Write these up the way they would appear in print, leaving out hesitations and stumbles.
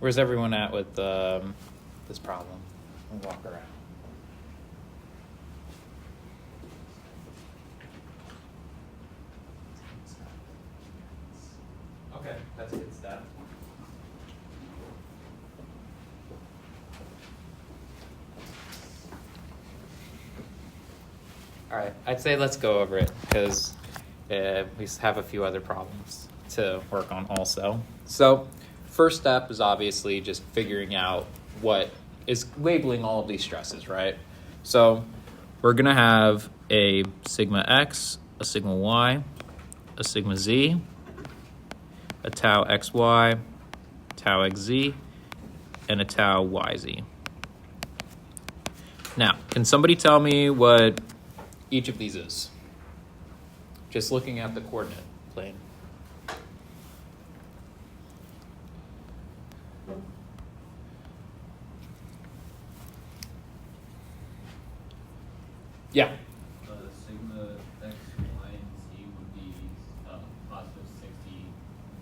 Where's everyone at with this problem? We'll walk around. Okay, that's a good step. All right, I'd say let's go over it because we have a few other problems to work on also. So first step is obviously just figuring out what is labeling all of these stresses, right? So we're gonna have a sigma x, a sigma y, a sigma z, a tau xy, tau xz, and a tau yz. Now, can somebody tell me what each of these is? Just looking at the coordinate plane. Yeah. Sigma x, y, and z would be positive 60,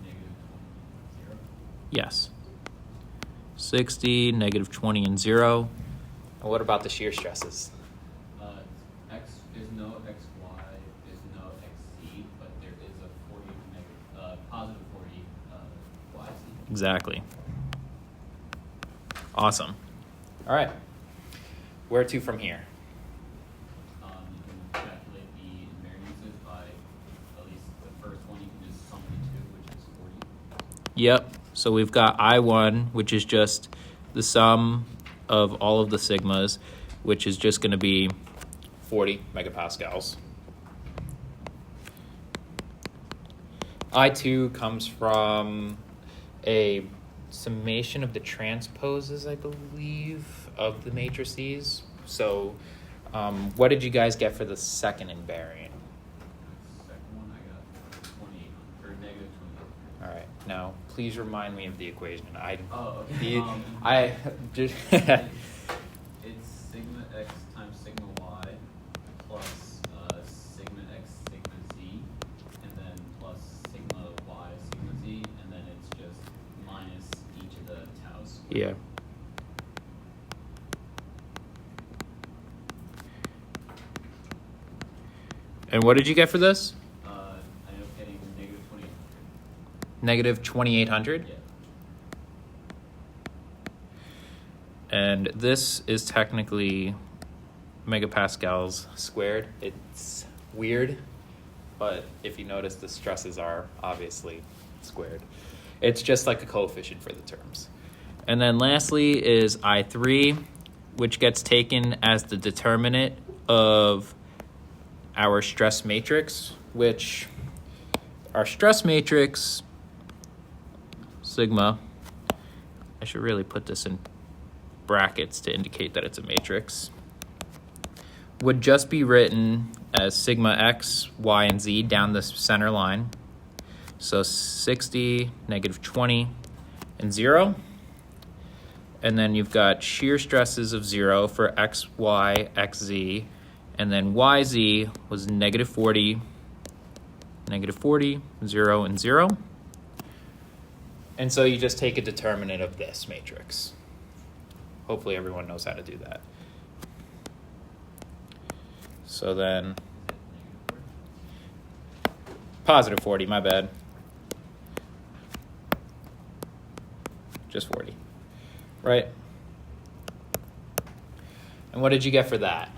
negative 20, 0. Yes. 60, negative 20, and 0. And what about the shear stresses? X is no xy, is no xz, but there is a positive 40 yz. Exactly. Awesome. All right. Where to from here? You can calculate the invariances by at least the first one. You can just sum the two, which is 40. Yep. So we've got I1, which is just the sum of all of the sigmas, which is just going to be 40 megapascals. I2 comes from a summation of the transposes, I believe, of the matrices. So what did you guys get for the second invariant? Second one, I got 28, or negative 28. All right. Now, please remind me of the equation. Okay. I just It's sigma x times sigma y plus sigma x sigma z, and then plus sigma y sigma z, and then it's just minus each of the taus. yeah. And what did you get for this? I ended up getting negative 2800. Negative 2,800. Yeah. And this is technically megapascals squared. It's weird, but if you notice, the stresses are obviously squared. It's just like a coefficient for the terms. And then lastly is I3, which gets taken as the determinant of our stress matrix, which our stress matrix, sigma, I should really put this in brackets to indicate that it's a matrix, would just be written as sigma x, y, and z down the center line. So 60, negative 20, and 0. And then you've got shear stresses of 0 for x, y, x, z. And then yz was negative 40, 0, and 0. And so you just take a determinant of this matrix. Hopefully everyone knows how to do that. So then, positive 40, my bad. Just 40, right? And what did you get for that?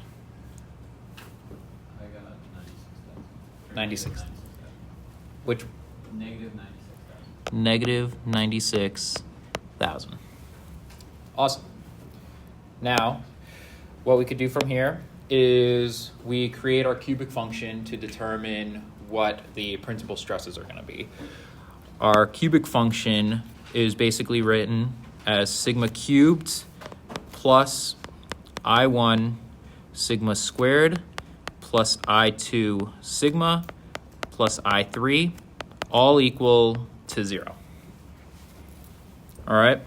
I got 96,000. 96. Which? Negative 96,000. Negative 96,000. Awesome. Now, what we could do from here is we create our cubic function to determine what the principal stresses are going to be. Our cubic function is basically written as sigma cubed plus I1 sigma squared plus I2 sigma plus I3, all equal to 0. All right,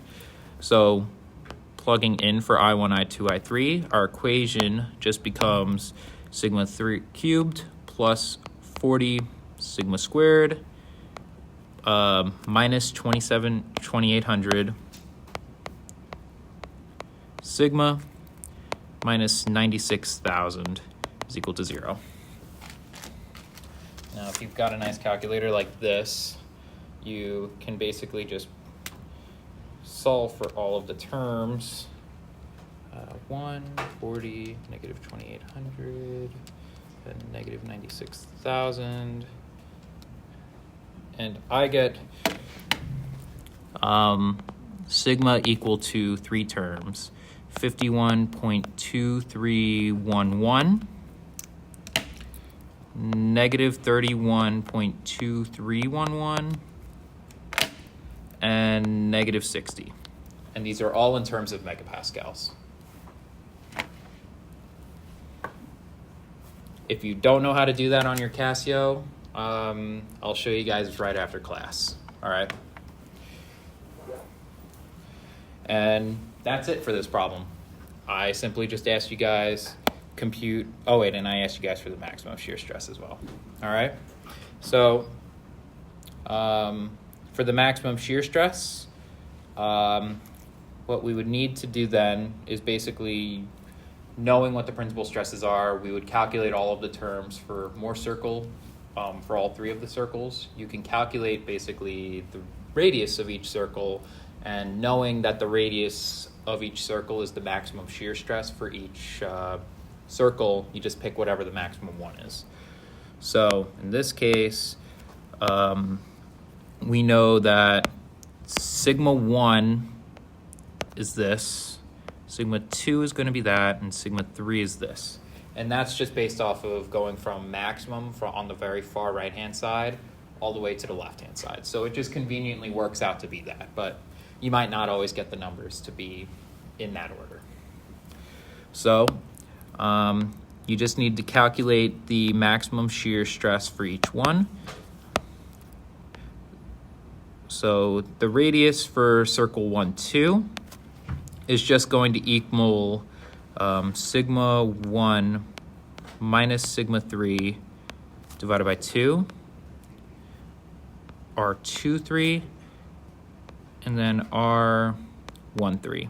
so plugging in for I1, I2, I3, our equation just becomes sigma 3 cubed plus 40 sigma squared minus 2800 sigma minus 96,000 is equal to 0. Now, if you've got a nice calculator like this, you can basically just solve for all of the terms. 140, negative 2,800, and negative 96,000. And I get sigma equal to 3 terms, 51.2311, negative 31.2311, and negative 60. And these are all in terms of megapascals. If you don't know how to do that on your Casio, I'll show you guys right after class. All right. And that's it for this problem. I simply just asked you guys compute. Oh wait, and I asked you guys for the maximum shear stress as well. All right. So for the maximum shear stress, what we would need to do then is basically, knowing what the principal stresses are, we would calculate all of the terms for Mohr circle, for all 3 of the circles. You can calculate basically the radius of each circle, and knowing that the radius of each circle is the maximum shear stress for each circle, you just pick whatever the maximum one is. So in this case, we know that sigma 1 is this, sigma 2 is going to be that, and sigma 3 is this. And that's just based off of going from maximum on the very far right-hand side all the way to the left-hand side. So it just conveniently works out to be that, but you might not always get the numbers to be in that order. So you just need to calculate the maximum shear stress for each one. So the radius for circle 1, 2 is just going to equal sigma 1 minus sigma 3 divided by 2, R2, 3, and then R1, 3,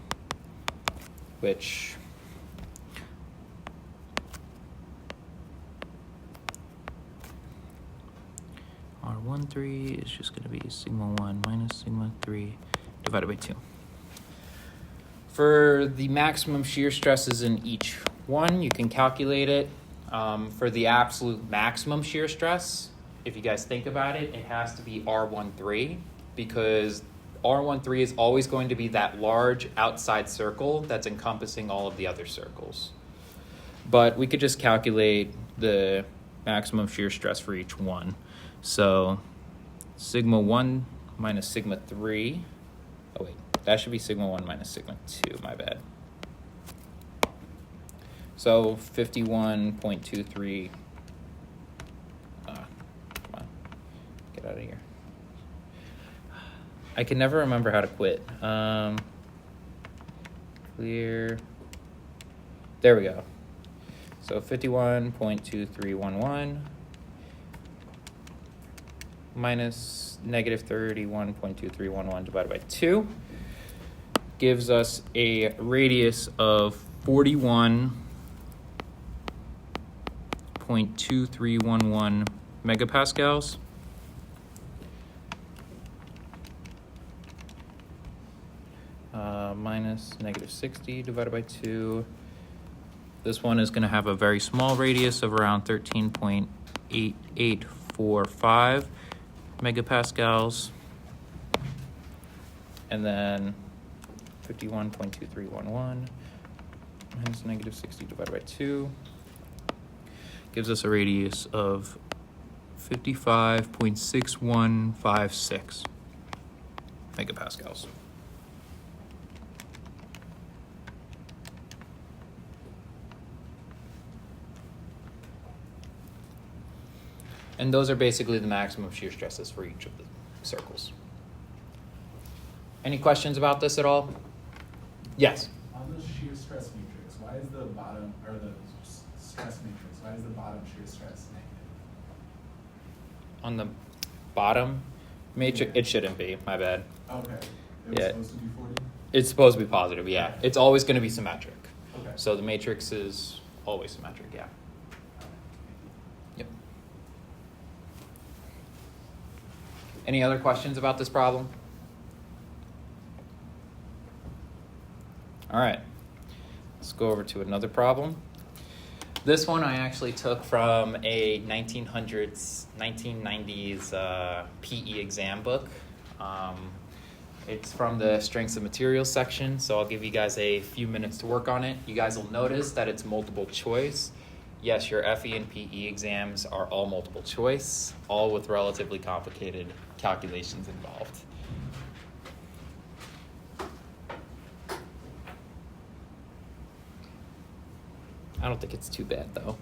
which R1, 3 is just going to be sigma 1 minus sigma 3 divided by 2. For the maximum shear stresses in each one, you can calculate it. For the absolute maximum shear stress, if you guys think about it, it has to be R13, because R13 is always going to be that large outside circle that's encompassing all of the other circles. But we could just calculate the maximum shear stress for each one. So sigma 1 minus sigma 3, oh wait, that should be sigma 1 minus sigma 2, my bad. So 51.23, come on, get out of here. I can never remember how to quit. Clear, there we go. So 51.2311 minus negative 31.2311 divided by 2 gives us a radius of 41.2311 megapascals. Minus negative 60 divided by 2. This one is going to have a very small radius of around 13.8845 megapascals. And then 51.2311 minus negative 60 divided by 2 gives us a radius of 55.6156 megapascals. And those are basically the maximum shear stresses for each of the circles. Any questions about this at all? Yes? On the shear stress matrix, why is the bottom, or the stress matrix, why is the bottom shear stress negative? On the bottom matrix, Yeah. it shouldn't be, my bad. Okay. It was supposed to be 40? It's supposed to be positive, yeah. Okay. It's always going to be symmetric. Okay. So the matrix is always symmetric, yeah. Yep. Any other questions about this problem? All right. Let's go over to another problem. This one I actually took from a 1990s PE exam book. It's from the strengths of materials section, so I'll give you guys a few minutes to work on it. You guys will notice that it's multiple choice. Yes, your FE and PE exams are all multiple choice, all with relatively complicated calculations involved. I don't think it's too bad, though.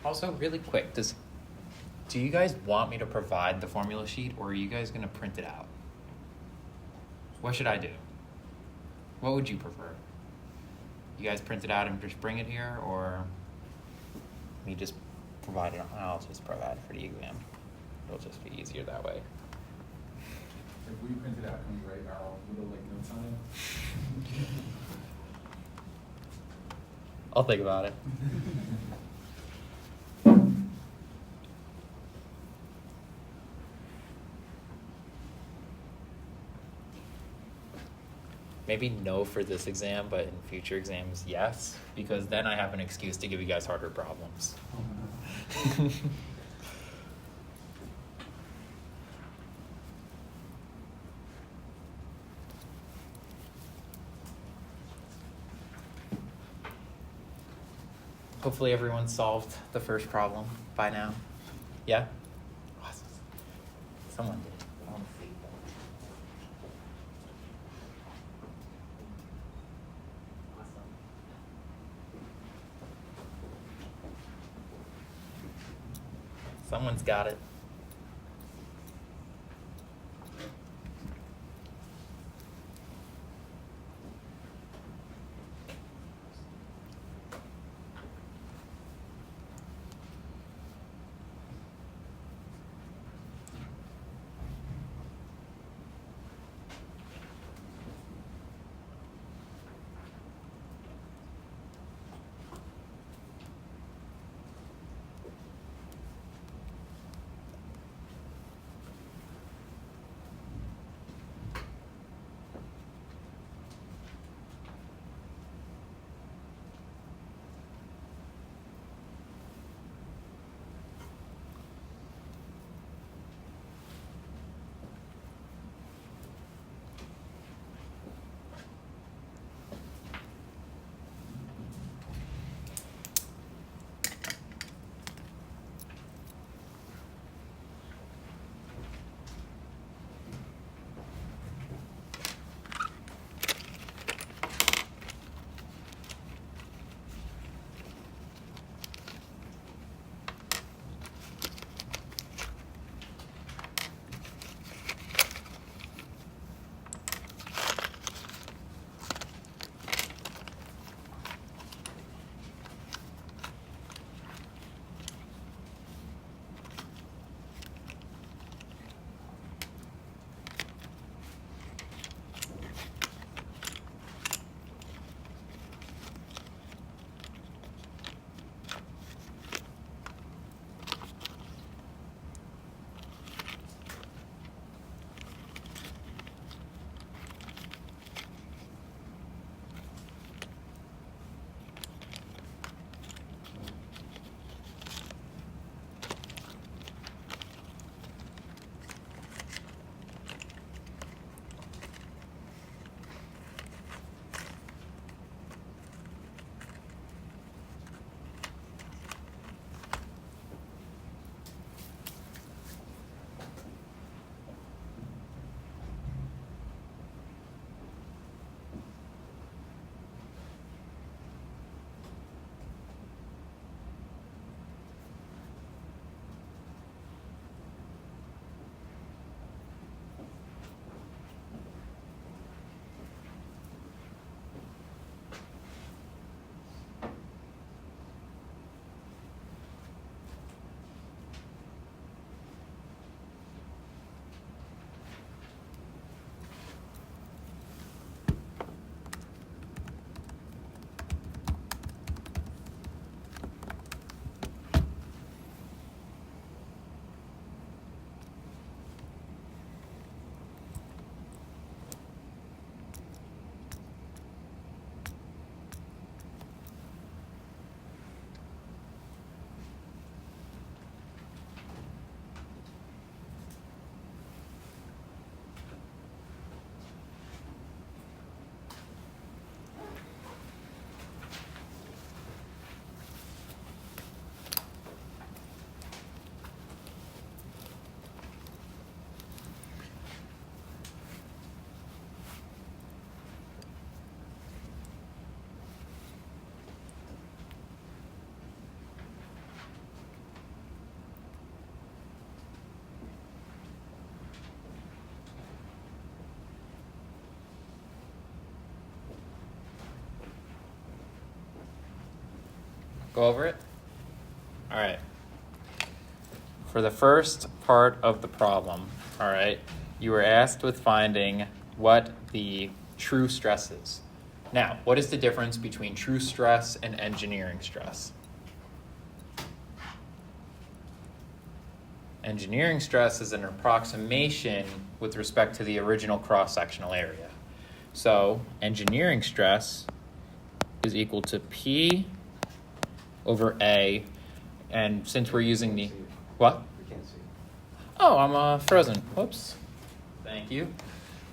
Also, really quick, do you guys want me to provide the formula sheet, or are you guys gonna print it out? What should I do? What would you prefer? You guys print it out and just bring it here, or me just provide it? I'll just provide it for the exam. It'll just be easier that way. If we print it out, can we write our own little like notes on it? I'll think about it. Maybe no for this exam, but in future exams, yes, because then I have an excuse to give you guys harder problems. Hopefully everyone solved the first problem by now. Yeah? Awesome. Someone did. I wanna see that. Awesome. Someone's got it. go over it? All right. For the first part of the problem, all right, you were asked with finding what the true stress is. Now, what is the difference between true stress and engineering stress? Engineering stress is an approximation with respect to the original cross-sectional area. So engineering stress is equal to P over A, and since we're using the, what? We can't see. Oh, I'm frozen. Whoops. Thank you.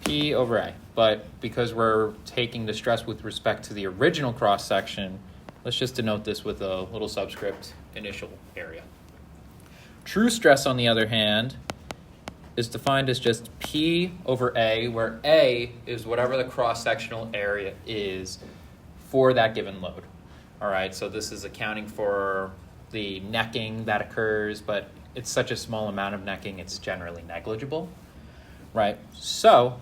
P over A. But because we're taking the stress with respect to the original cross-section, let's just denote this with a little subscript, initial area. True stress, on the other hand, is defined as just P over A, where A is whatever the cross-sectional area is for that given load. All right, so this is accounting for the necking that occurs, but it's such a small amount of necking, it's generally negligible, right? So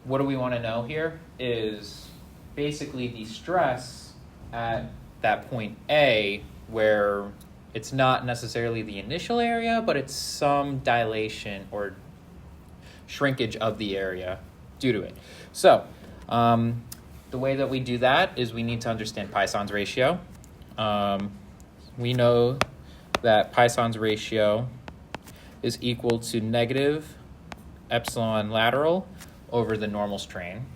what do we want to know here is basically the stress at that point A, where it's not necessarily the initial area, but it's some dilation or shrinkage of the area due to it. So the way that we do that is we need to understand Poisson's ratio. We know that Poisson's ratio is equal to negative epsilon lateral over the normal strain,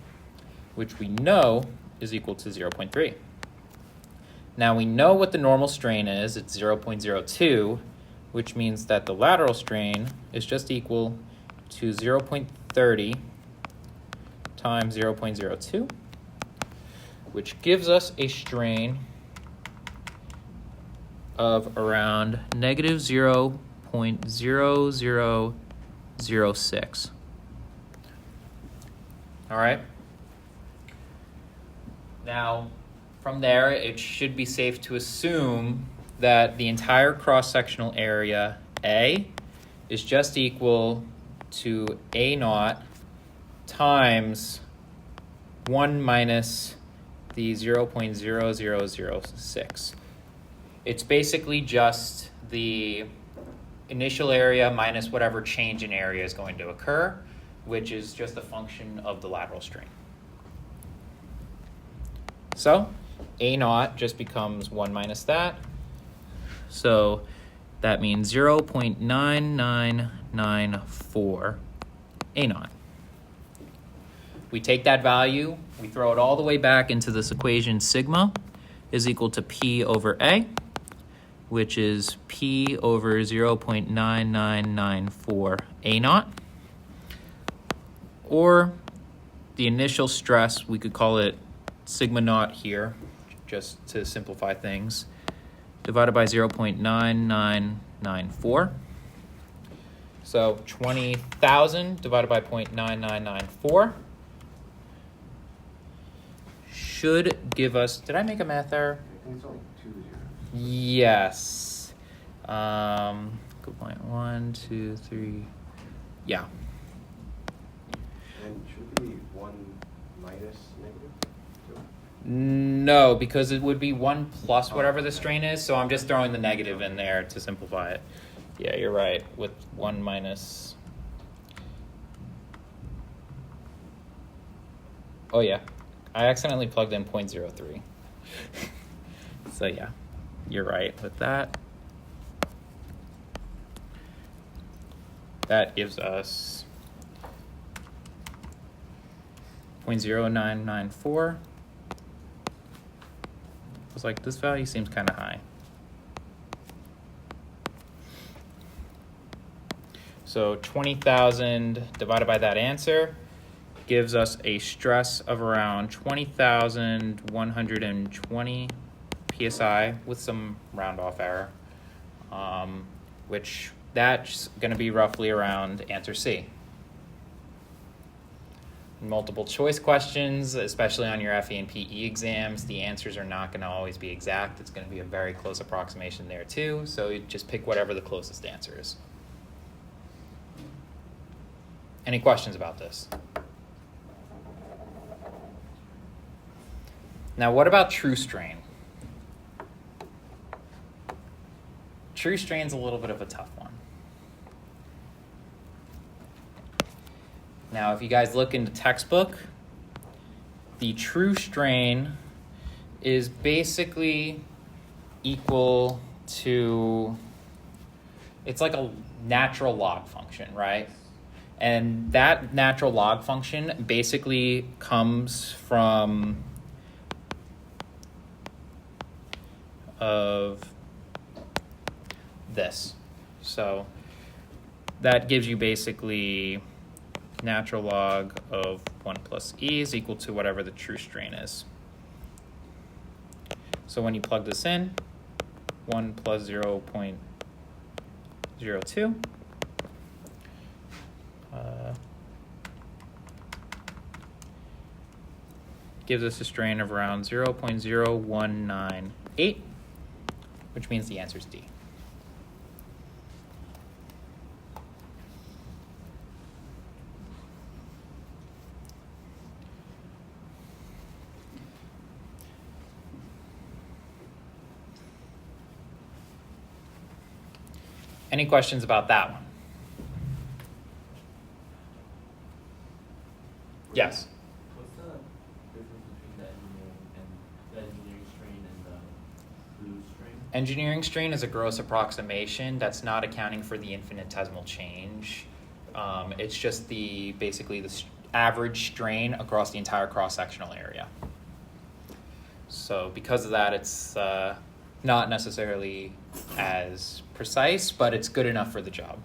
which we know is equal to 0.3. Now we know what the normal strain is, it's 0.02, which means that the lateral strain is just equal to 0.30 times 0.02, which gives us a strain of around negative 0.0006. All right? Now, from there, it should be safe to assume that the entire cross-sectional area A is just equal to A naught times 1 minus the 0.0006. It's basically just the initial area minus whatever change in area is going to occur, which is just a function of the lateral strain. So A naught just becomes 1 minus that. So that means 0.9994 A naught. We take that value, we throw it all the way back into this equation. Sigma is equal to P over A, which is P over 0.9994 A naught. Or the initial stress, we could call it sigma naught here, just to simplify things, divided by 0.9994. So 20,000 divided by 0.9994 should give us, did I make a math error? I think it's only 2 zeros. Yes. Good point. 1, 2, 3. Yeah. And should it be 1 minus negative 2? No, because it would be 1 plus whatever the strain is, so I'm just throwing the negative in there to simplify it. Yeah, you're right, with 1 minus. Oh yeah, I accidentally plugged in 0.03. So yeah, you're right with that. That gives us 0.0994. I was like, this value seems kind of high. So 20,000 divided by that answer gives us a stress of around 20,120 psi with some round off error, which that's going to be roughly around answer C. Multiple choice questions, especially on your FE and PE exams, the answers are not going to always be exact. It's going to be a very close approximation there too, so you just pick whatever the closest answer is. Any questions about this? Now, what about true strain? True strain's a little bit of a tough one. Now, if you guys look into textbook, the true strain is basically equal to, it's like a natural log function, right? And that natural log function basically comes from of this. So that gives you basically natural log of 1 plus e is equal to whatever the true strain is. So when you plug this in, 1 plus 0.02 gives us a strain of around 0.0198, which means the answer is D. Any questions about that one? Yes. What's the difference between the engineering strain and the blue strain? Engineering strain is a gross approximation that's not accounting for the infinitesimal change. It's just basically the average strain across the entire cross-sectional area. So because of that, it's not necessarily as precise, but it's good enough for the job.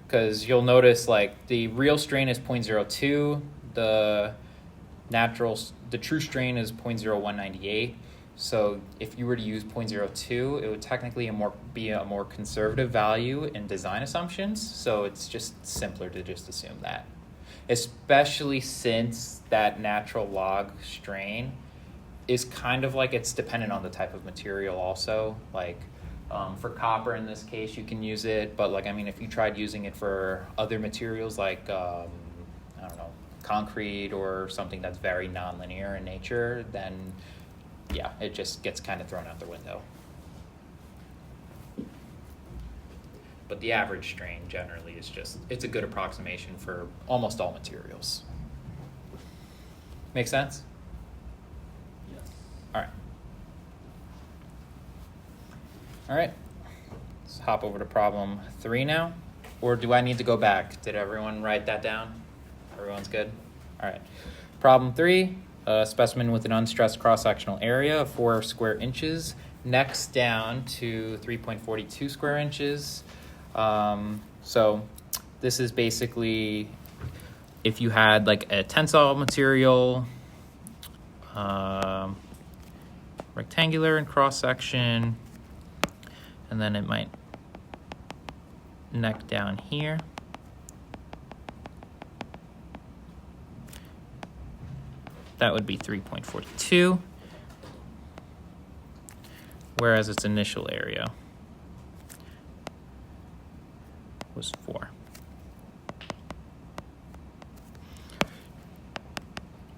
Because you'll notice like the real strain is 0.02, the true strain is 0.0198. So if you were to use 0.02, it would technically be a more conservative value in design assumptions. So it's just simpler to just assume that, especially since that natural log strain is kind of like it's dependent on the type of material also. Like for copper in this case, you can use it, but like, I mean, if you tried using it for other materials like, I don't know, concrete or something that's very nonlinear in nature, then yeah, it just gets kind of thrown out the window. But the average strain generally is it's a good approximation for almost all materials. Make sense? Yes. All right, let's hop over to problem 3 now. Or do I need to go back? Did everyone write that down? Everyone's good? All right. Problem 3, a specimen with an unstressed cross-sectional area of 4 square inches, next down to 3.42 square inches. So this is basically if you had like a tensile material, rectangular in cross-section, and then it might neck down here. That would be 3.42, whereas its initial area was 4.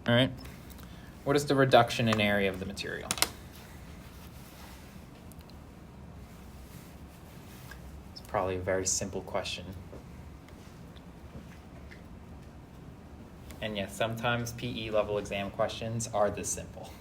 All right, what is the reduction in area of the material? It's probably a very simple question. And yes, sometimes PE level exam questions are this simple.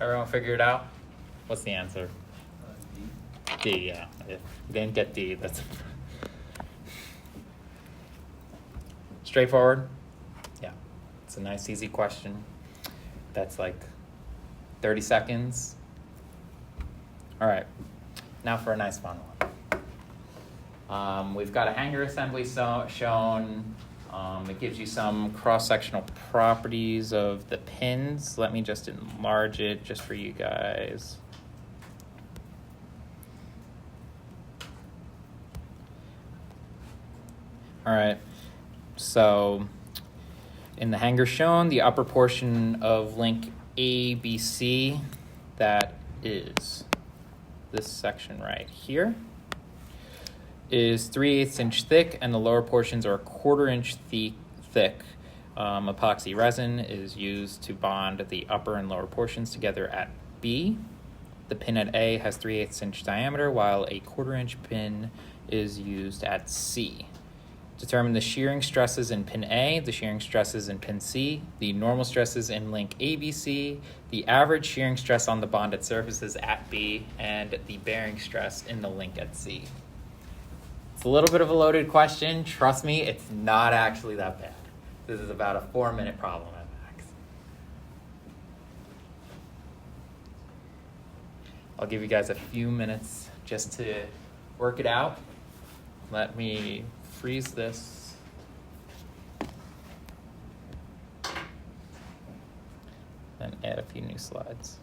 Everyone figure it out? What's the answer? D. D, yeah. If you didn't get D, that's straightforward. Yeah, it's a nice, easy question. That's like 30 seconds. All right, now for a nice fun one. We've got a hanger assembly shown. It gives you some cross-sectional properties of the pins. Let me just enlarge it just for you guys. All right, so in the hanger shown, the upper portion of link ABC, that is this section right here, is 3/8 inch thick, and the lower portions are 1/4 inch thick. Epoxy resin is used to bond the upper and lower portions together at B. The pin at A has 3/8 inch diameter, while a 1/4 inch pin is used at C. Determine the shearing stresses in pin A, the shearing stresses in pin C, the normal stresses in link ABC, the average shearing stress on the bonded surfaces at B, and the bearing stress in the link at C. It's a little bit of a loaded question. Trust me, it's not actually that bad. This is about a 4-minute problem at max. I'll give you guys a few minutes just to work it out. Let me freeze this. And add a few new slides.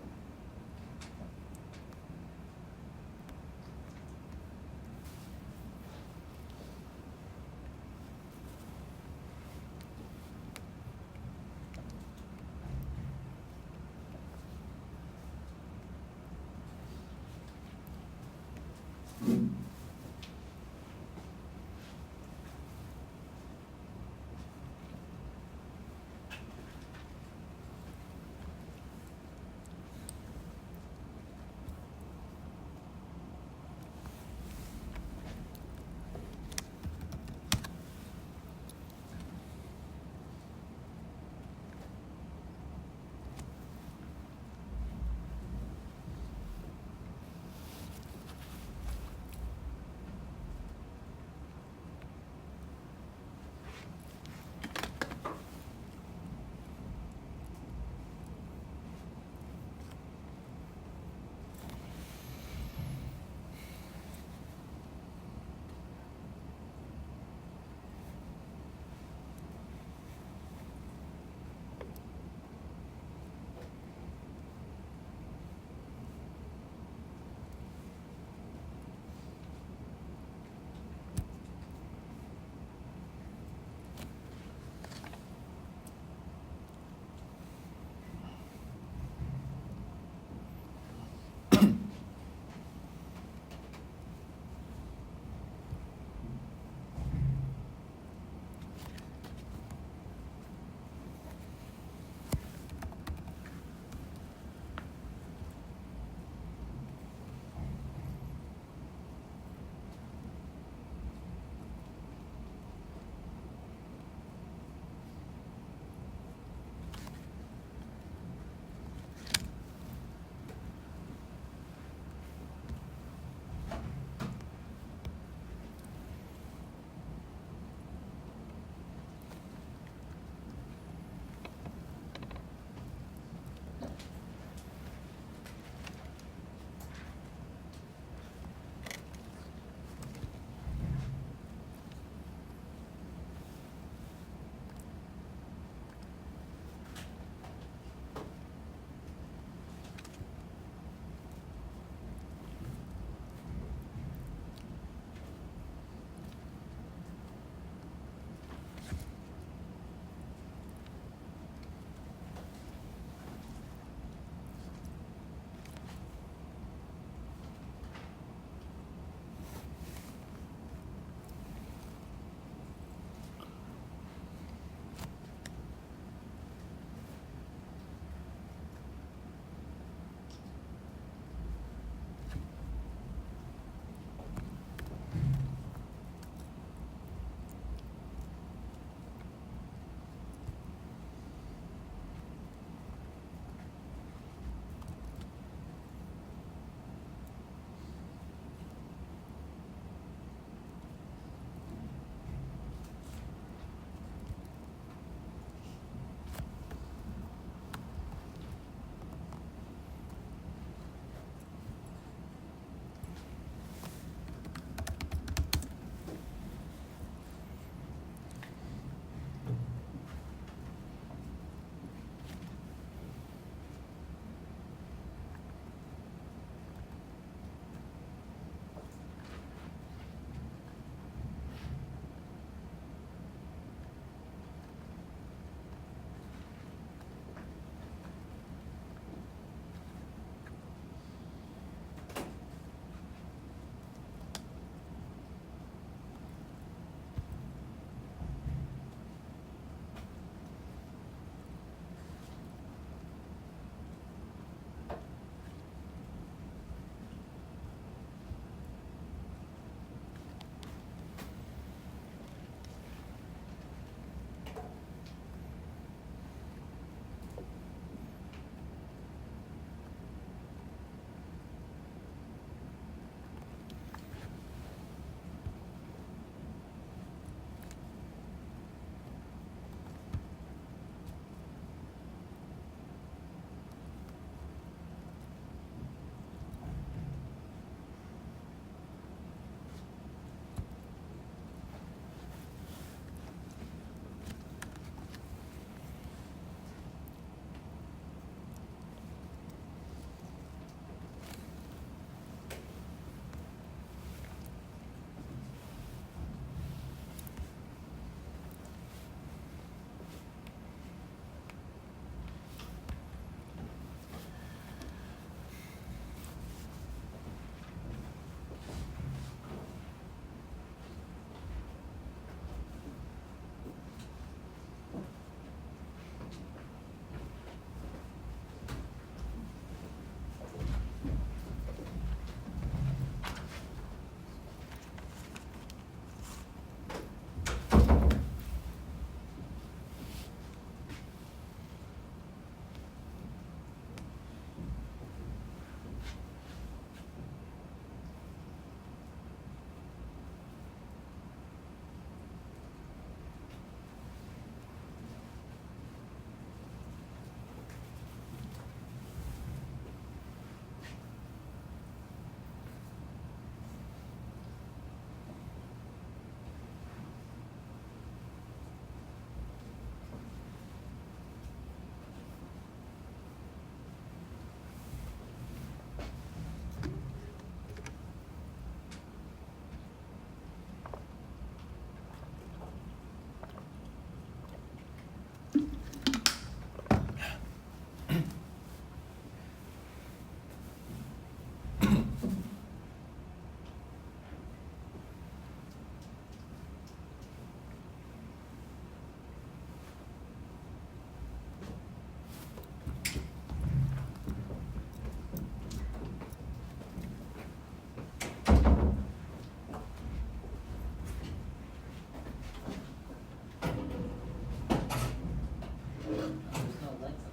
There's no legs on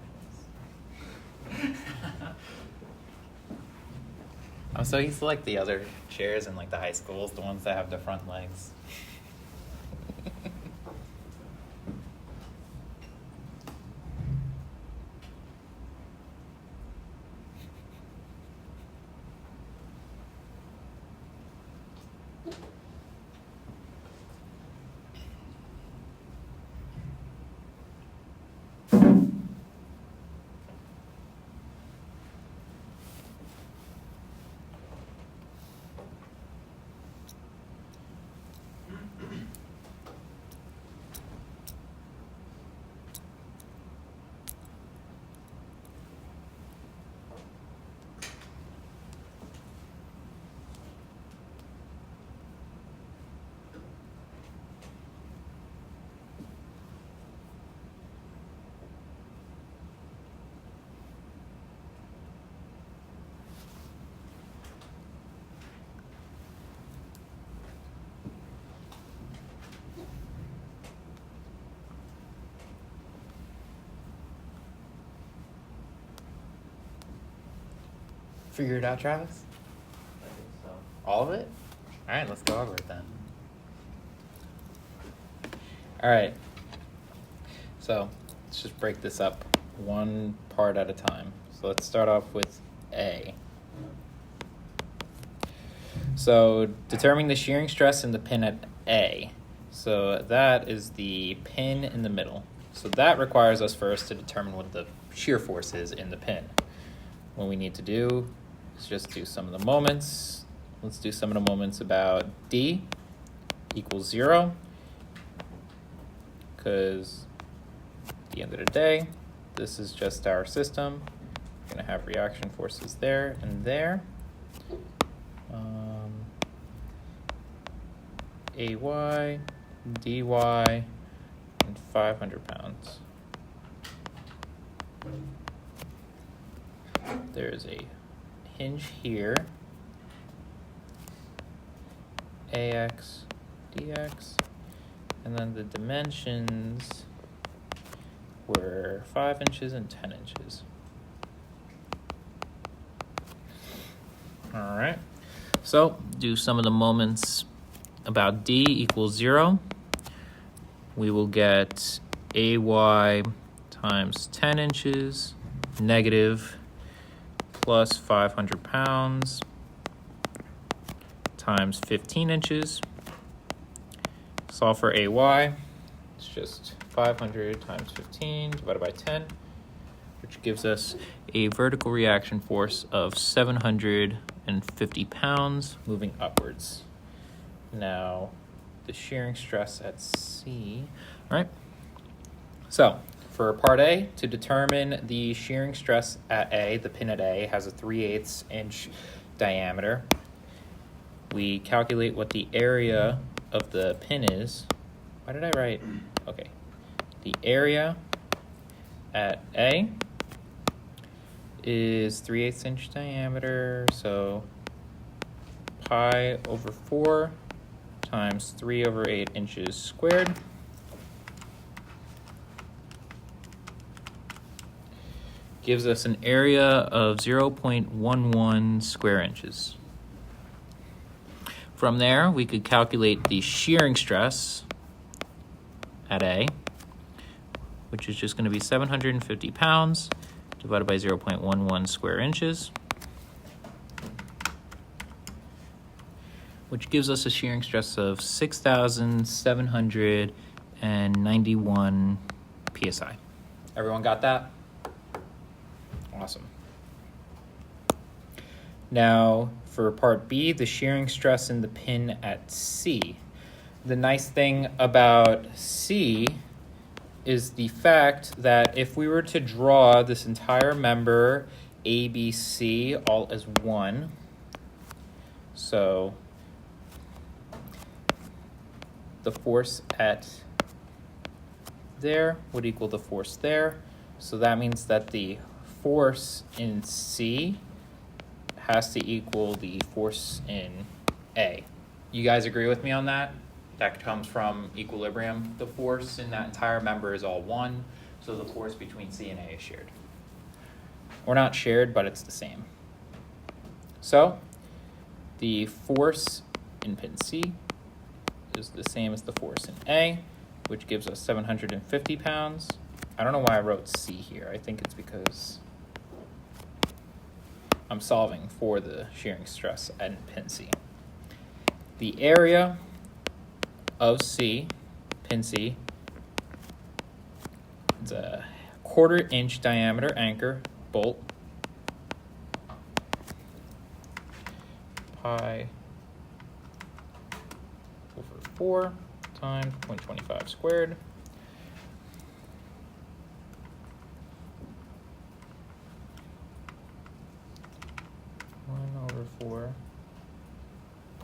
this. I'm so used to like the other chairs in like the high schools, the ones that have the front legs. Figure it out, Travis? I think so. All of it? All right, let's go over it then. All right. So let's just break this up one part at a time. So let's start off with A. So determining the shearing stress in the pin at A. So that is the pin in the middle. So that requires us first to determine what the shear force is in the pin. What we need to do is just do some of the moments. Let's do some of the moments about D equals 0, because at the end of the day, this is just our system. We're going to have reaction forces there and there. AY, DY, and 500 pounds. There's a hinge here, AX, DX, and then the dimensions were 5 inches and 10 inches. All right, so do some of the moments about D equals 0. We will get AY times 10 inches negative plus 500 pounds times 15 inches. Solve for AY. It's just 500 times 15 divided by 10, which gives us a vertical reaction force of 750 pounds moving upwards. Now, the shearing stress at C. All right. So, for part A, to determine the shearing stress at A, the pin at A has a 3/8 inch diameter. We calculate what the area of the pin is. Why did I write? Okay. The area at A is 3/8 inch diameter, so pi over 4 times 3 over 8 inches squared. Gives us an area of 0.11 square inches. From there, we could calculate the shearing stress at A, which is just going to be 750 pounds divided by 0.11 square inches, which gives us a shearing stress of 6,791 psi. Everyone got that? Awesome. Now, for part B, the shearing stress in the pin at C. The nice thing about C is the fact that if we were to draw this entire member ABC all as one, so the force at there would equal the force there. So that means that the force in C has to equal the force in A. You guys agree with me on that? That comes from equilibrium. The force in that entire member is all one. So the force between C and A is shared. Or not shared, but it's the same. So the force in pin C is the same as the force in A, which gives us 750 pounds. I don't know why I wrote C here. I think it's because I'm solving for the shearing stress at pin C. The area of C, pin C, it's a 1/4 inch diameter anchor bolt. Pi over 4 times 0.25 squared. Over 4.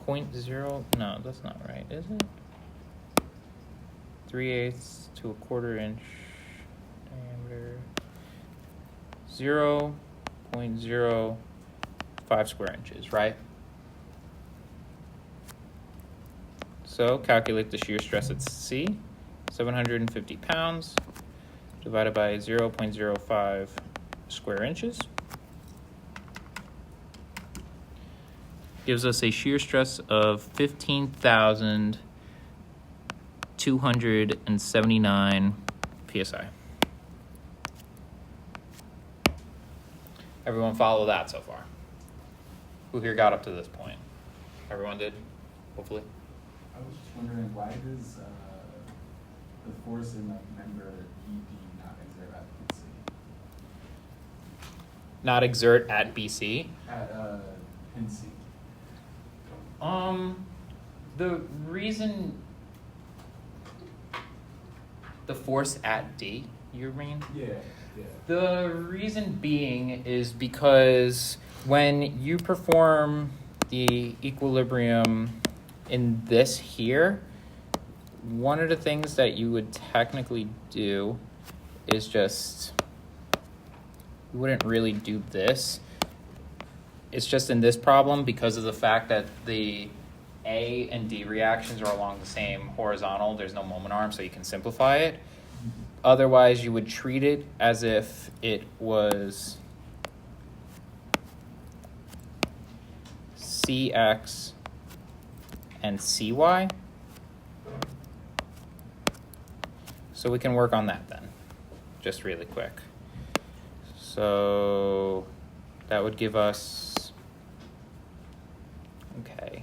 0.0, no, that's not right, is it? 3/8 to a 1/4 inch diameter. 0.05 square inches, right? So calculate the shear stress at C, 750 pounds, divided by 0.05 square inches. Gives us a shear stress of 15,279 psi. Everyone follow that so far? Who here got up to this point? Everyone did, hopefully. I was just wondering, why does the force in the member ED not exert at BC? Not exert at BC. At pin C. The reason the force at D, you mean? Yeah. The reason being is because when you perform the equilibrium in this here, one of the things that you would technically do is just, you wouldn't really do this. It's just in this problem because of the fact that the A and D reactions are along the same horizontal, there's no moment arm, so you can simplify it. Otherwise, you would treat it as if it was CX and CY. So we can work on that then, just really quick. So that would give us, okay.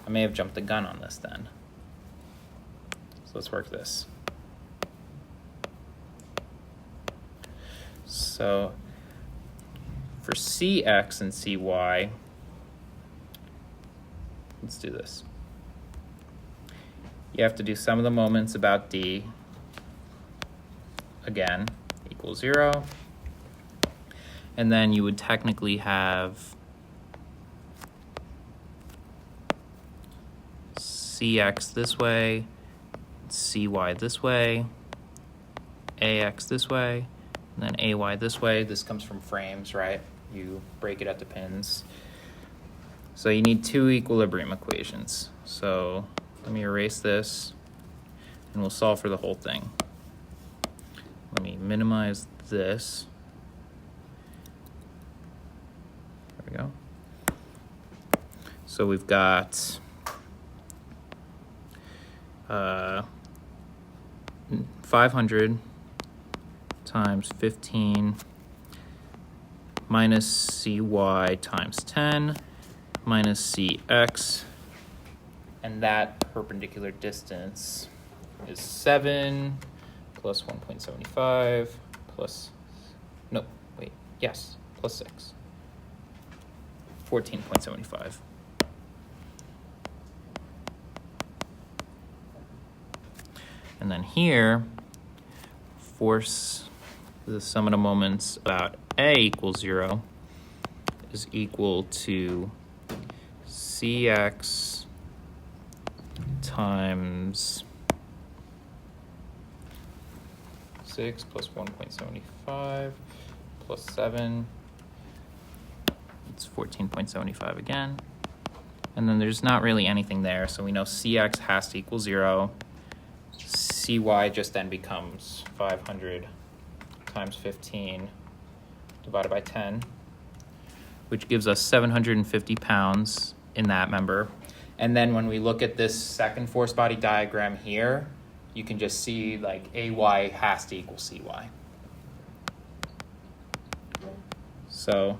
I may have jumped the gun on this then. So let's work this. So for CX and CY, let's do this. You have to do sum of the moments about D, again, equals 0. And then you would technically have CX this way, CY this way, AX this way, and then AY this way. This comes from frames, right? You break it at the pins. So you need two equilibrium equations. So let me erase this, and we'll solve for the whole thing. Let me minimize this. There we go. So we've got 500 times 15 minus CY times 10 minus CX, and that perpendicular distance is 7 plus 1.75 plus, no, wait, yes, plus 6, 14.75. And then here, force, the sum of the moments about A equals 0 is equal to CX times 6 plus 1.75 plus 7. It's 14.75 again. And then there's not really anything there, so we know CX has to equal 0. CY just then becomes 500 times 15 divided by 10, which gives us 750 pounds in that member. And then when we look at this second force body diagram here, you can just see like AY has to equal CY. So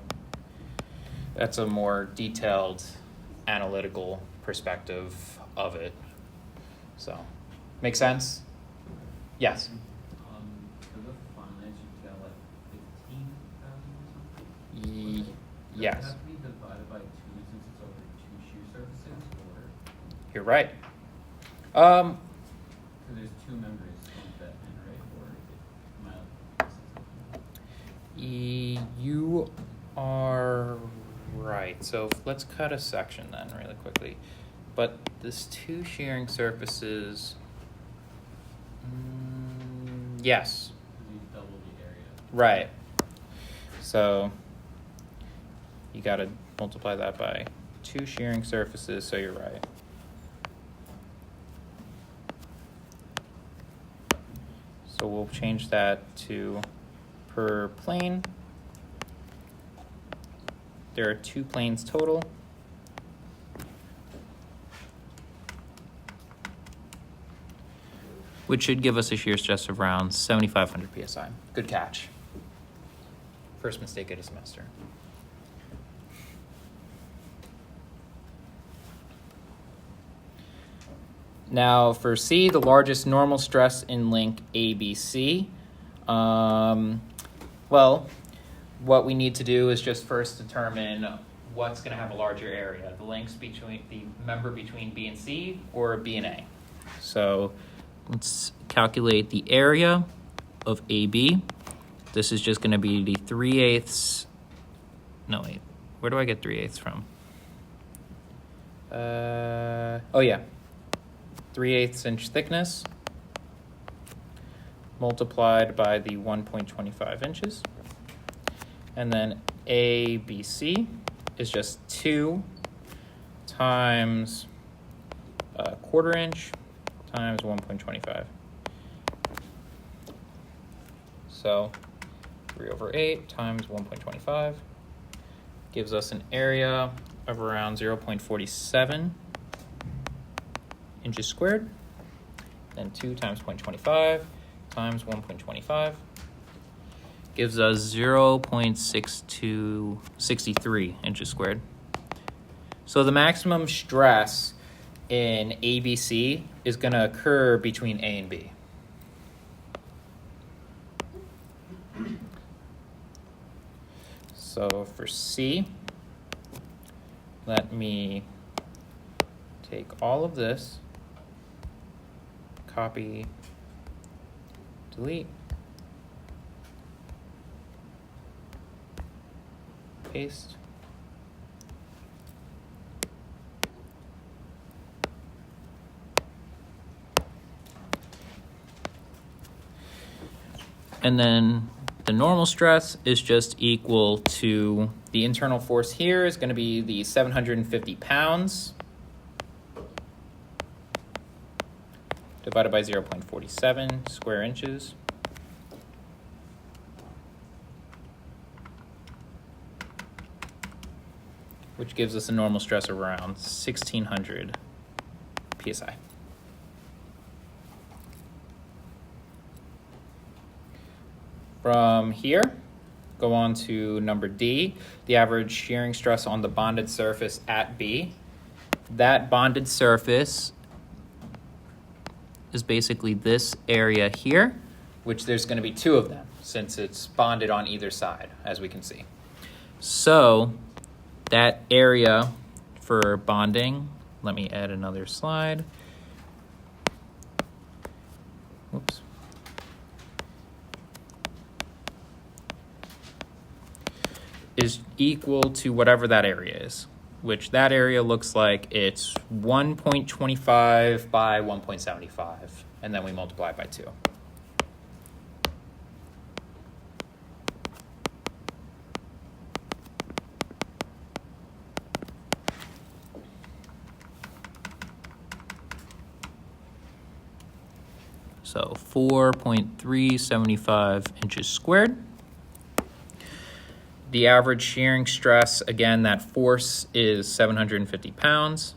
that's a more detailed analytical perspective of it. So, make sense? Yes. For the finance, you've got like 15,000 or something? Does Yes. it have to be divided by 2 since it's over 2 shear surfaces, or? You're right. Because there's 2 members on that end, right? Or am I missing something? You are right. So let's cut a section then really quickly. But this 2 shearing surfaces, yes. Because you double the area. Right. So you got to multiply that by 2 shearing surfaces, so you're right. So we'll change that to per plane. There are 2 planes total. Which should give us a shear stress of around 7,500 psi. Good catch. First mistake of the semester. Now for C, the largest normal stress in link ABC. Well, what we need to do is just first determine what's going to have a larger area, the links between the member between B and C or B and A. So let's calculate the area of AB. This is just going to be the 3/8. No, wait. Where do I get 3/8 from? Oh, yeah. 3/8 inch thickness multiplied by the 1.25 inches. And then ABC is just 2 times a 1/4 inch times 1.25. So 3/8 times 1.25 gives us an area of around 0.47 inches squared. Then 2 times 0.25 times 1.25 gives us 0.63 inches squared. So the maximum stress in ABC is going to occur between A and B. So for C, let me take all of this, copy, delete, paste. And then the normal stress is just equal to the internal force here is going to be the 750 pounds divided by 0.47 square inches. Which gives us a normal stress of around 1,600 psi. From here, go on to number D, the average shearing stress on the bonded surface at B. That bonded surface is basically this area here, which there's going to be 2 of them since it's bonded on either side, as we can see. So that area for bonding, let me add another slide. Whoops. Is equal to whatever that area is, which that area looks like it's 1.25 by 1.75, and then we multiply it by 2. So 4.375 inches squared. The average shearing stress, again, that force is 750 pounds.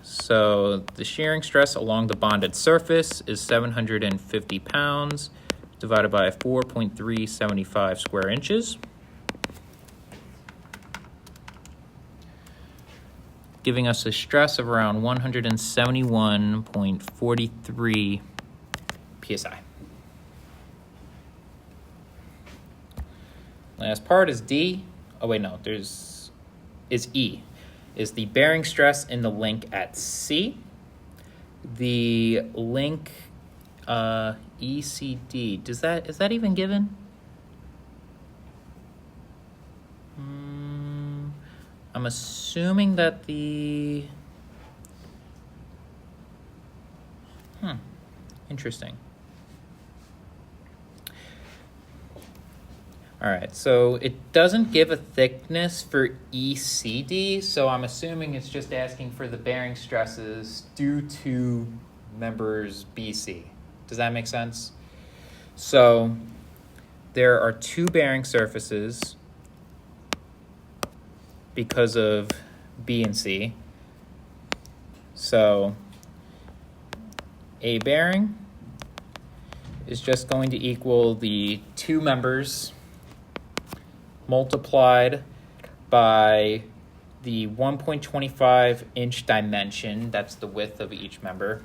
So the shearing stress along the bonded surface is 750 pounds divided by 4.375 square inches, giving us a stress of around 171.43 psi. Last part is D. Oh wait, no, is E. Is the bearing stress in the link at C. The link ECD, is that even given? I'm assuming that the interesting. All right, so it doesn't give a thickness for ECD, so I'm assuming it's just asking for the bearing stresses due to members BC. Does that make sense? So there are two bearing surfaces because of B and C. So a bearing is just going to equal the two members multiplied by the 1.25 inch dimension, that's the width of each member.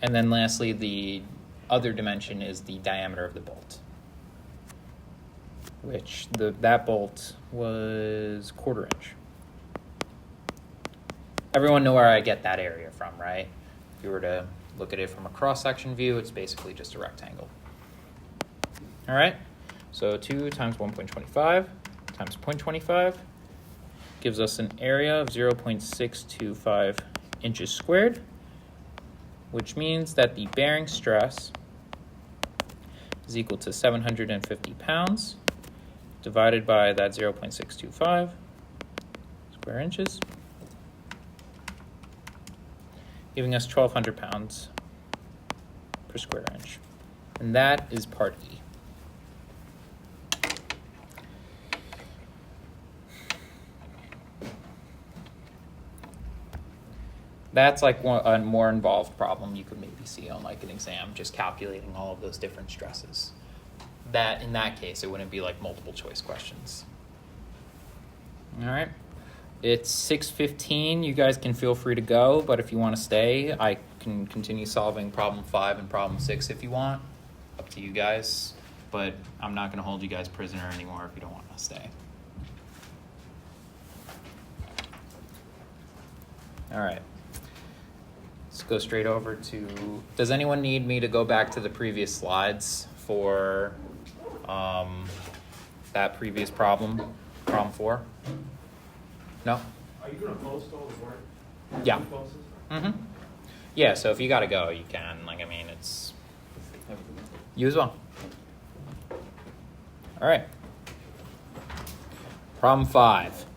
And then lastly, the other dimension is the diameter of the bolt, which that bolt was 1/4 inch. Everyone know where I get that area from, right? If you were to look at it from a cross-section view, it's basically just a rectangle. All right, so 2 times 1.25 times 0.25 gives us an area of 0.625 inches squared, which means that the bearing stress is equal to 750 pounds divided by that 0.625 square inches, giving us 1,200 pounds per square inch. And that is part E. That's like a more involved problem you could maybe see on like an exam, just calculating all of those different stresses. That in that case, it wouldn't be like multiple choice questions. All right, it's 6:15. You guys can feel free to go, but if you want to stay, I can continue solving problem 5 and problem 6 if you want. Up to you guys, but I'm not going to hold you guys prisoner anymore if you don't want to stay. All right. Let's go straight over to, does anyone need me to go back to the previous slides for that previous problem, problem 4? No? Are you gonna post all the work? Yeah. Yeah, so if you gotta go, you can. Like, I mean, it's, you as well. All right. Problem 5.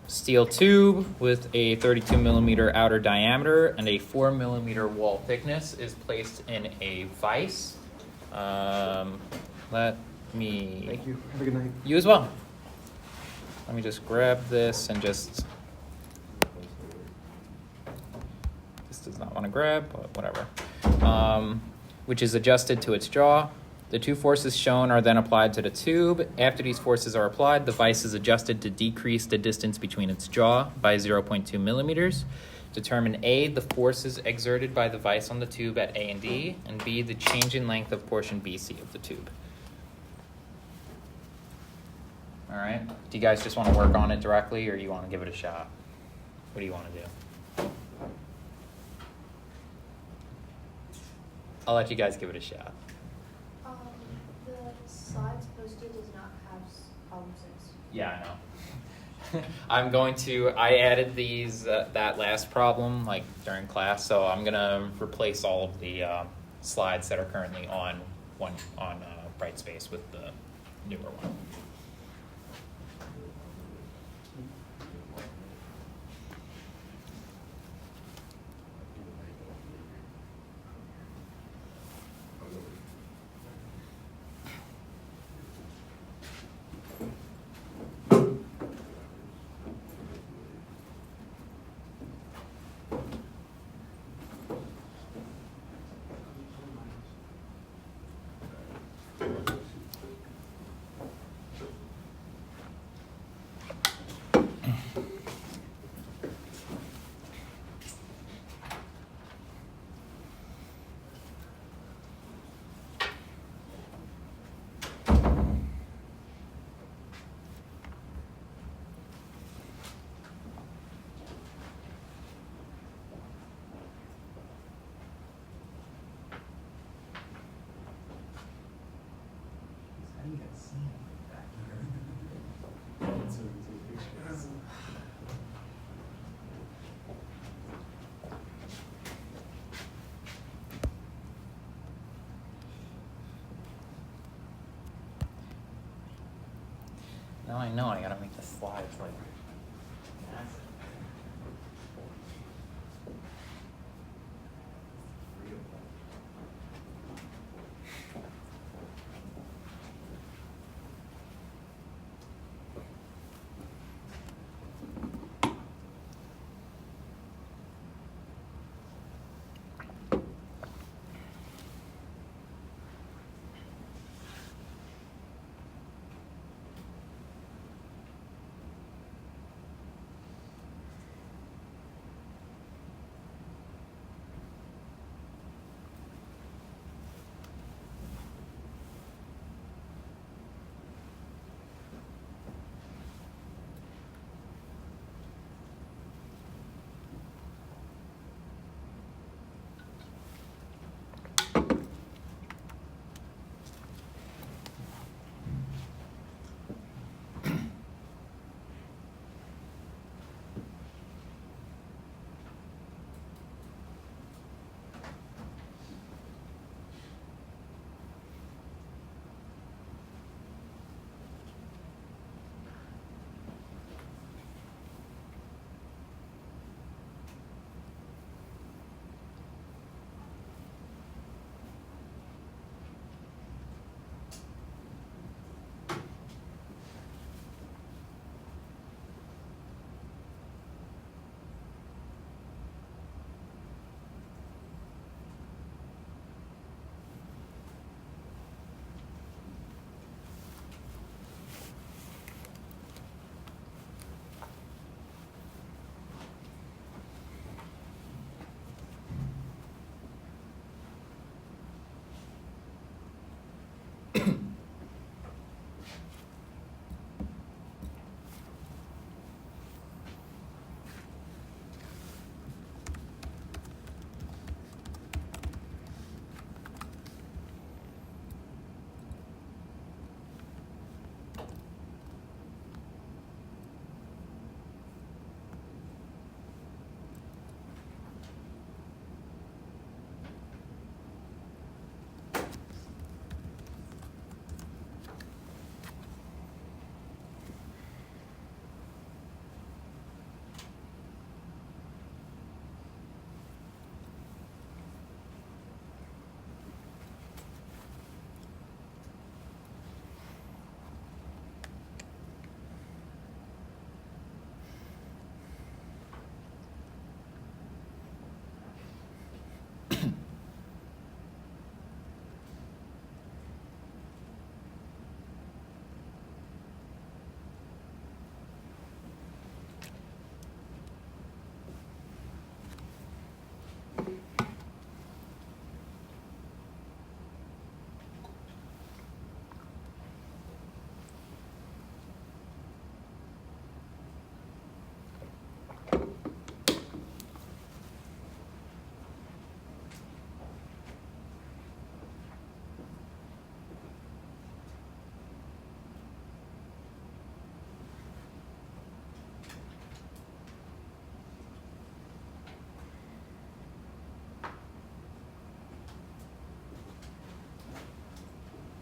Steel tube with a 32 millimeter outer diameter and a 4 millimeter wall thickness is placed in a vise. Let me... Thank you. Have a good night. You as well. Let me just grab this and just... This does not want to grab, but whatever. Which is adjusted to its jaw. The two forces shown are then applied to the tube. After these forces are applied, the vise is adjusted to decrease the distance between its jaw by 0.2 millimeters. Determine A, the forces exerted by the vise on the tube at A and D, and B, the change in length of portion BC of the tube. All right. Do you guys just want to work on it directly, or you want to give it a shot? What do you want to do? I'll let you guys give it a shot. The slides posted does not have problem 6. Yeah, I know. I added these, that last problem, like, during class, so I'm going to replace all of the slides that are currently on Brightspace with the newer one. do you guys see anything back here? And so we take pictures. Now I know I gotta make the slides like massive.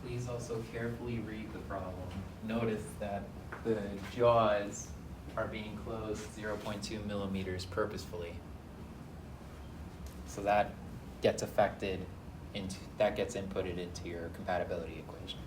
Please also carefully read the problem. Notice that the jaws are being closed 0.2 millimeters purposefully. So that gets that gets inputted into your compatibility equation.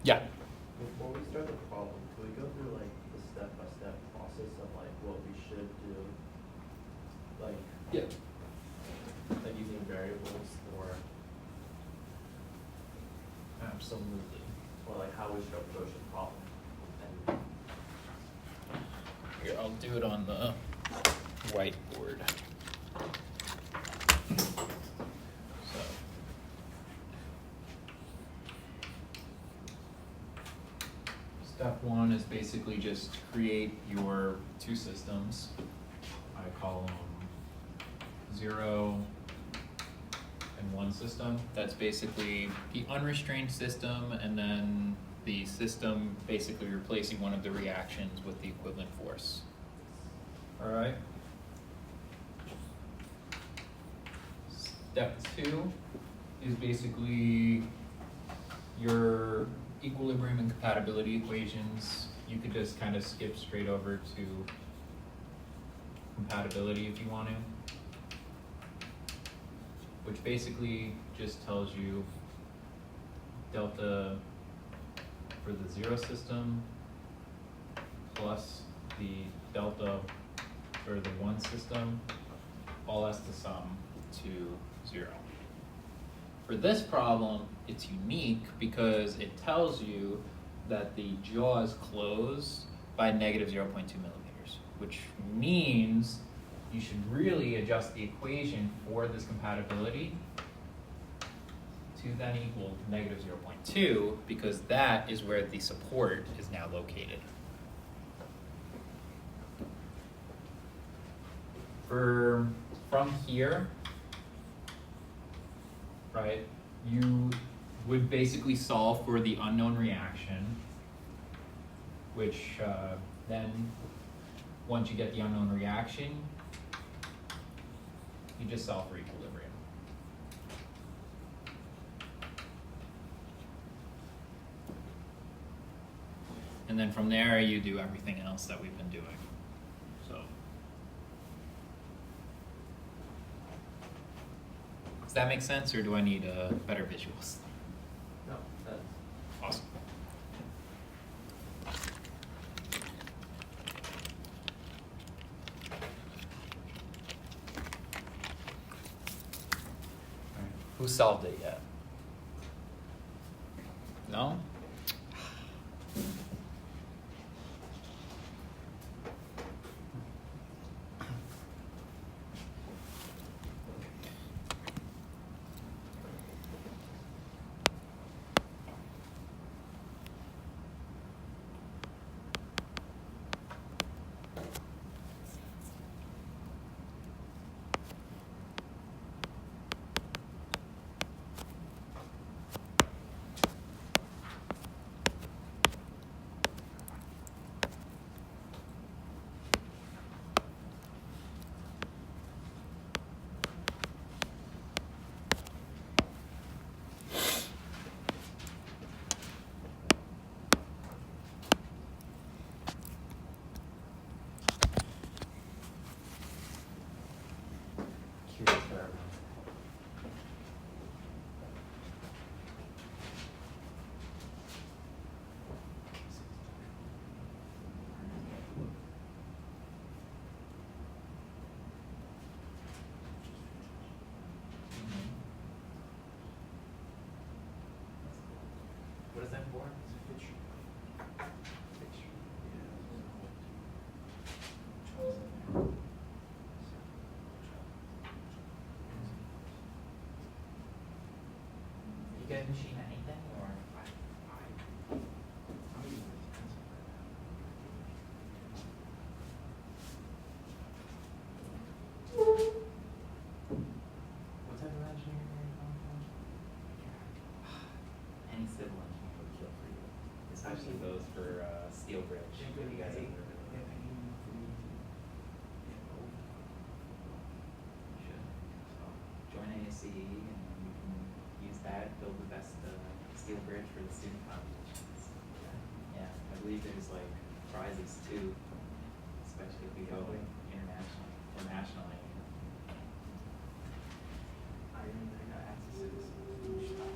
Yeah. Before we start the problem, can we go through like the step-by-step process of like what we should do? Like, Yeah. like using variables Absolutely. or like how we should approach the problem. And Here, I'll do it on the whiteboard. So. Step one is basically just create your two systems. I call them 0 and 1 system. That's basically the unrestrained system, and then the system basically replacing one of the reactions with the equivalent force. All right. Step 2 is basically your equilibrium and compatibility equations. You could just kind of skip straight over to compatibility if you want to, which basically just tells you delta for the 0 system plus the delta for the 1 system, all has to sum to 0. For this problem, it's unique because it tells you that the jaw is closed by negative 0.2 millimeters, which means you should really adjust the equation for this compatibility to then equal negative 0.2, because that is where the support is now located. From here, right, you would basically solve for the unknown reaction, which then once you get the unknown reaction, you just solve for equilibrium. And then from there, you do everything else that we've been doing. So, does that make sense, or do I need better visuals? no, that's Awesome. Alright. Who solved it yet? No? curious for everyone. What is that for? You guys machine anything, or? What type of engineering are you going for? Any civil engineer would kill for you, especially those for steel bridge. You guys have heard of it. You should. Join ASCE and you can use that, build the best steel bridge for the student competitions. Yeah, I believe there's like prizes too, especially if we go like internationally or nationally. I got access to this huge stuff.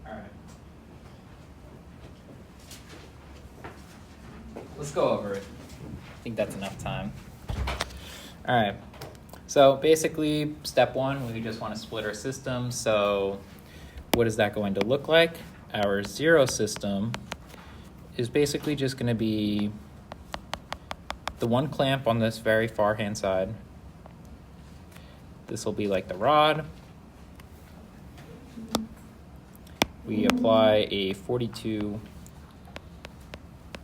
All right. Let's go over it. I think that's enough time. All right. So basically, step one, we just want to split our system. So what is that going to look like? Our zero system is basically just going to be the one clamp on this very far hand side. This will be like the rod. We apply a 42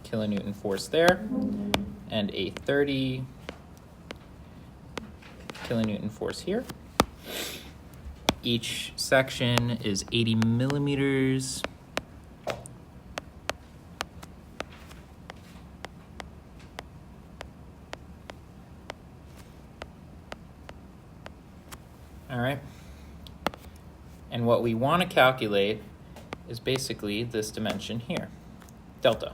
kilonewton force there and a 30 kilonewton force here. Each section is 80 millimeters. All right. And what we want to calculate is basically this dimension here, delta.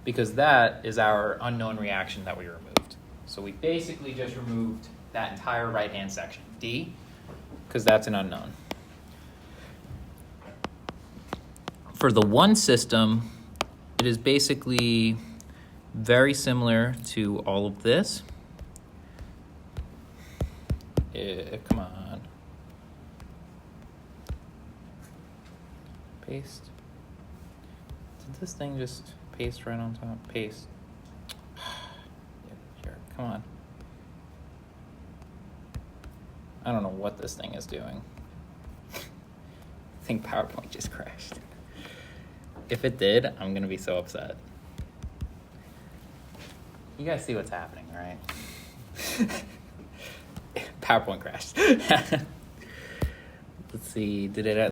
Because that is our unknown reaction that we removed. So we basically just removed that entire right-hand section, D, because that's an unknown. For the one system, it is basically very similar to all of this. Come on. Paste. Did this thing just paste right on top? Paste. Yeah, sure. Come on. I don't know what this thing is doing. I think PowerPoint just crashed. If it did, I'm gonna be so upset. You guys see what's happening, right? PowerPoint crashed. Let's see, did it